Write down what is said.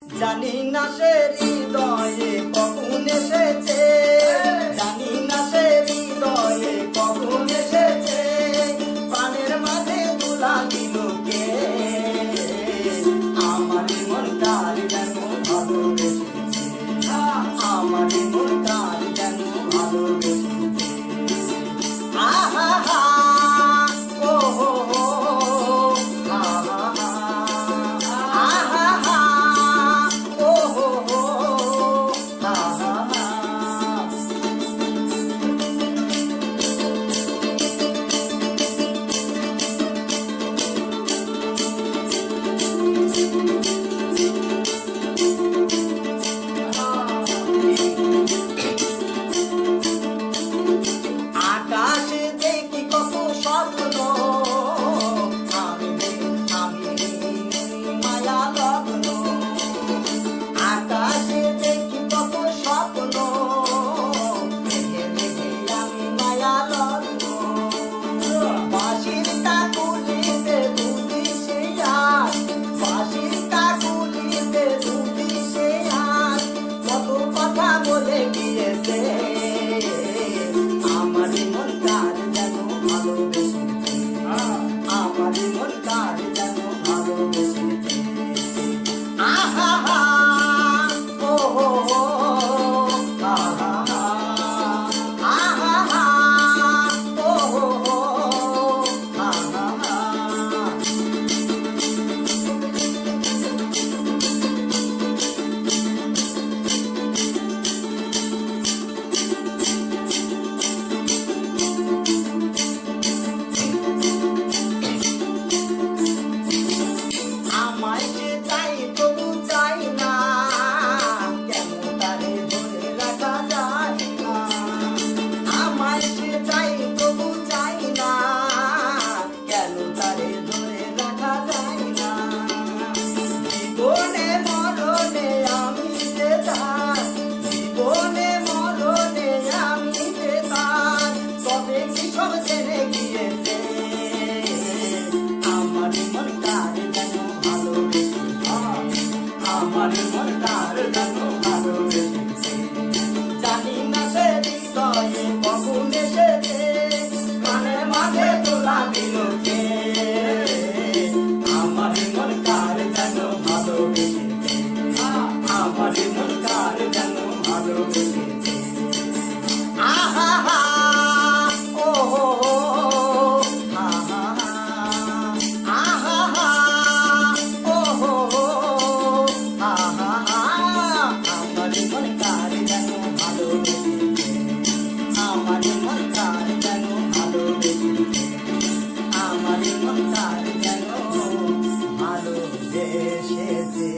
জানি না সে হৃদয়ে কখন এসেছে, জানি না সে হৃদয়ে কখন এসেছে, প্রাণের মাঝে দোলা দিল কে, আমার মন কার যেন ভালোবেসেছে, আমার মন কার যেন ভালোবেসেছে। আহা হা ও হো হো, আহা হা আহা হা ও হো হো, আহা হা। আকাশে দেখি কত স্বপ্ন, আমি মায়া লগ্ন, আকাশে দেখি কত স্বপ্ন, আমি মায়া লগ্ন, বাঁশির কাকুলিতে দুটি সে আর, বাঁশির কাকুলিতে দুটি সে আর, কত কথা বলে গিয়েছে, আমার মন কার যেন ভালোবেসেছে, আমার মন কার যেন ভালোবেসেছে। আহা হা ও হো হো, আহা হা আহা হা ও হো হো, আহা হা। আমায় যে চাই তবু চাই না, কেন তারে ধরে রাখা যায় না, আমায় যে চাই তবু চাই না, কেন তারে ধরে রাখা যায় না, জীবনে মরণে আমি যে তার, জীবনে মরণে আমি যে তার, তবে কি সব জেনে গিয়েছে, আমার মন কার যেন ভালোবেসেছে, আমার মন কার যেন ভালোবেসেছে। জানি না সে হৃদয়ে কখন এসেছে, প্রাণের মাঝে দোলা দিল কে, আমার মন কার যেন ভালোবেসেছে, আমার মন কার যেন ভালোবেসেছে। আহা হা ও হো হো, আহা হা আহা হা ও হো হো, আহা হা। আমার মন কার যেন ভালোবেসেছে, আমার মন কার যেন ভালোবেসেছে, আমার মন কার যেন ভালোবেসেছে।